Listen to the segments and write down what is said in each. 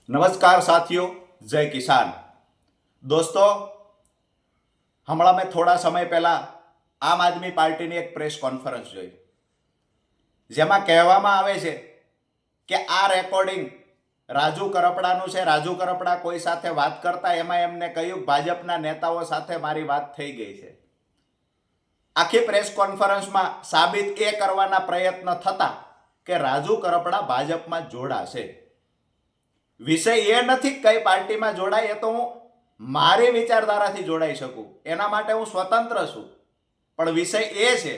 नमस्कार साथियों, जय किसान। दोस्तों, हमણાં મેં થોડા સમય પહેલા આમ આદમી પાર્ટીની એક પ્રેસ કોન્ફરન્સ જોઈ, જેમાં કહેવામાં આવે છે કે આ રેકોર્ડિંગ રાજુ કરપડાનું છે. રાજુ કરપડા કોઈ સાથે વાત કરતા એમાં એમને કહ્યું ભાજપના નેતાઓ સાથે મારી વાત થઈ ગઈ છે. આખી પ્રેસ કોન્ફરન્સમાં સાબિત એ કરવાના પ્રયત્ન થતા કે રાજુ કરપડા ભાજપમાં જોડાશે. વિષય એ નથી કઈ પાર્ટીમાં જોડાય, એ તો હું મારી વિચારધારાથી જોડાઈ શકું, એના માટે હું સ્વતંત્ર છું. પણ વિષય એ છે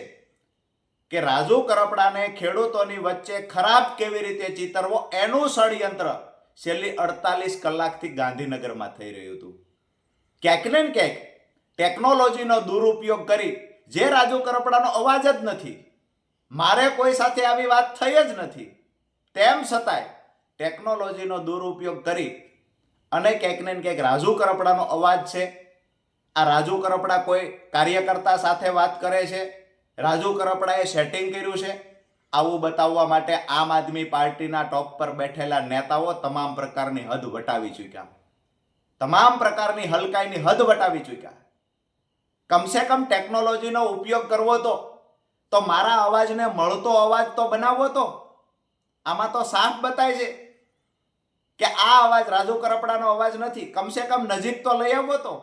કે રાજુ કરપડાને ખેડૂતોની વચ્ચે ખરાબ કેવી રીતે ચિતરવો, એનું ષડયંત્ર છેલ્લી 48 કલાકથી ગાંધીનગરમાં થઈ રહ્યું હતું. ક્યાંક ને ક્યાંક ટેકનોલોજીનો દુરુપયોગ કરી, જે રાજુ કરપડાનો અવાજ જ નથી, મારે કોઈ સાથે આવી વાત થઈ જ નથી, તેમ છતાંય ટેકનોલોજીનો દુરુપયોગ કરી અને ક્યાંક ને ક્યાંક રાજુ કરપડાનો અવાજ છે. આ રાજુ કરપડા કોઈ કાર્યકર્તા સાથે વાત કરે છે, રાજુ કરપડાએ સેટિંગ કર્યું છે, આવું બતાવવા માટે આમ આદમી પાર્ટીના ટોપ પર બેઠેલા નેતાઓ તમામ પ્રકારની હદ વટાવી ચૂક્યા, તમામ પ્રકારની હલકાઈની હદ વટાવી ચૂક્યા. કમસે કમ ટેકનોલોજીનો ઉપયોગ કરવો તો મારા અવાજને મળતો અવાજ તો બનાવવો. તો આમાં તો સાફ બતાય છે કે આ અવાજ રાજુ કરપડાનો અવાજ નથી. કમસે કમ નજીક તો લઈ આવવો. તો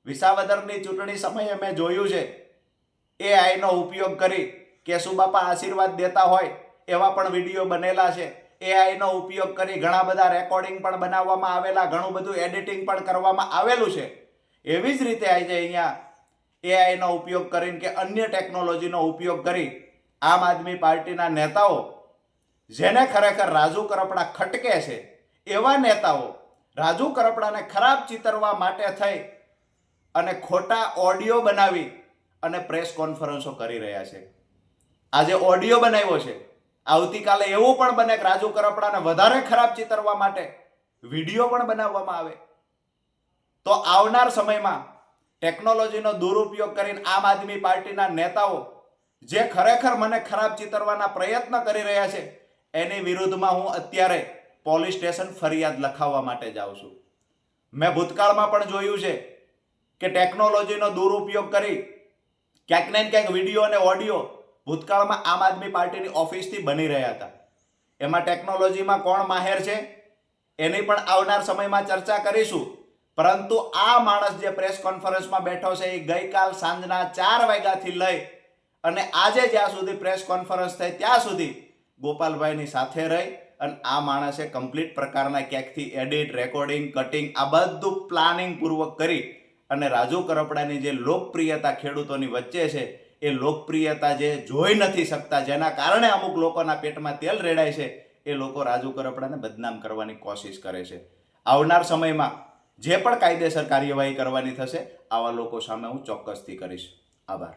વિસાવદરની ચૂંટણી સમયે મેં જોયું છે એઆઈનો ઉપયોગ કરી કેશુબાપા આશીર્વાદ દેતા હોય એવા પણ વિડીયો બનેલા છે. એઆઈનો ઉપયોગ કરી ઘણા બધા રેકોર્ડિંગ પણ બનાવવામાં આવેલા, ઘણું બધું એડિટિંગ પણ કરવામાં આવેલું છે. એવી જ રીતે આજે અહીંયા એઆઈનો ઉપયોગ કરીને કે અન્ય ટેકનોલોજીનો ઉપયોગ કરી આમ આદમી પાર્ટીના નેતાઓ, જેને ખરેખર રાજુ કરપડા ખટકે છે, એવા નેતાઓ રાજુ કરપડાને ખરાબ ચિતરવા માટે થઈ અને ખોટા ઓડિયો બનાવી અને પ્રેસ કોન્ફરન્સો કરી રહ્યા છે. આજે ઓડિયો બનાવ્યો છે, આવતીકાલે એવું પણ બને કે રાજુ કરપડાને વધારે ખરાબ ચિતરવા માટે વિડીયો પણ બનાવવામાં આવે. તો આવનાર સમયમાં ટેકનોલોજીનો દુરુપયોગ કરીને આમ આદમી પાર્ટીના નેતાઓ જે ખરેખર મને ખરાબ ચિતરવાના પ્રયત્ન કરી રહ્યા છે, એની વિરુદ્ધમાં હું અત્યારે પોલીસ સ્ટેશન ફરિયાદ લખાવવા માટે જાઉં છું. મેં ભૂતકાળમાં પણ જોયું છે કે ટેકનોલોજીનો દુરુપયોગ કરી ક્યાંક ને ક્યાંક વિડીયો અને ઓડિયો ભૂતકાળમાં આમ આદમી પાર્ટીની ઓફિસથી બની રહ્યા હતા. એમાં ટેકનોલોજીમાં કોણ માહેર છે એની પણ આવનાર સમયમાં ચર્ચા કરીશું. પરંતુ આ માણસ જે પ્રેસ કોન્ફરન્સમાં બેઠો છે, એ ગઈકાલ સાંજના 4 વાગ્યાથી લઈ અને આજે જ્યાં સુધી પ્રેસ કોન્ફરન્સ થઈ ત્યાં સુધી ગોપાલભાઈની સાથે રહી અને આ માણસે કમ્પ્લીટ પ્રકારના ક્યાંકથી એડિટ, રેકોર્ડિંગ, કટિંગ આ બધું પ્લાનિંગ પૂર્વક કરી અને રાજુ કરપડાની જે લોકપ્રિયતા ખેડૂતોની વચ્ચે છે, એ લોકપ્રિયતા જે જોઈ નથી શકતા, જેના કારણે અમુક લોકોના પેટમાં તેલ રેડાય છે, એ લોકો રાજુ કરપડાને બદનામ કરવાની કોશિશ કરે છે. આવનાર સમયમાં જે પણ કાયદેસર કાર્યવાહી કરવાની થશે, આવા લોકો સામે હું ચોક્કસથી કરીશ. આભાર.